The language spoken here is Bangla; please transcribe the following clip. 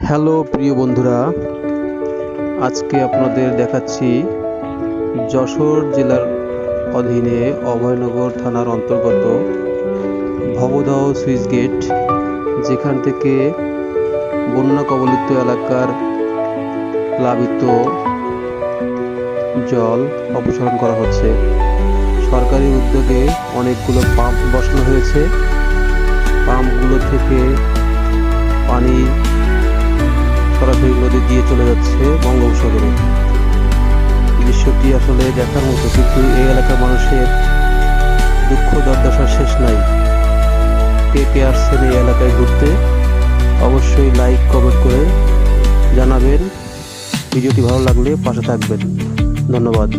হ্যালো প্রিয় বন্ধুরা, আজকে আপনাদের দেখাচ্ছি যশোর জেলার অধীনে অভয়নগর থানার অন্তর্গত ভবদহ সুইচ গেট, যেখান থেকে বন্যা কবলিত এলাকার প্লাবিত জল অপসারণ করা হচ্ছে। সরকারি উদ্যোগে অনেকগুলো পাম্প বসানো হয়েছে। পাম্পগুলো থেকে পানি সরাসরি নদী দিয়ে চলে যাচ্ছে বঙ্গোপসাগরে। দৃশ্যটি আসলে দেখার মতো, কিন্তু এই এলাকার মানুষের দুঃখ দুর্দশার শেষ নাই। কে কে আসছেন এই এলাকায় ঘুরতে, অবশ্যই লাইক কমেন্ট করে জানাবেন। ভিডিওটি ভালো লাগলে পাশে থাকবেন। ধন্যবাদ।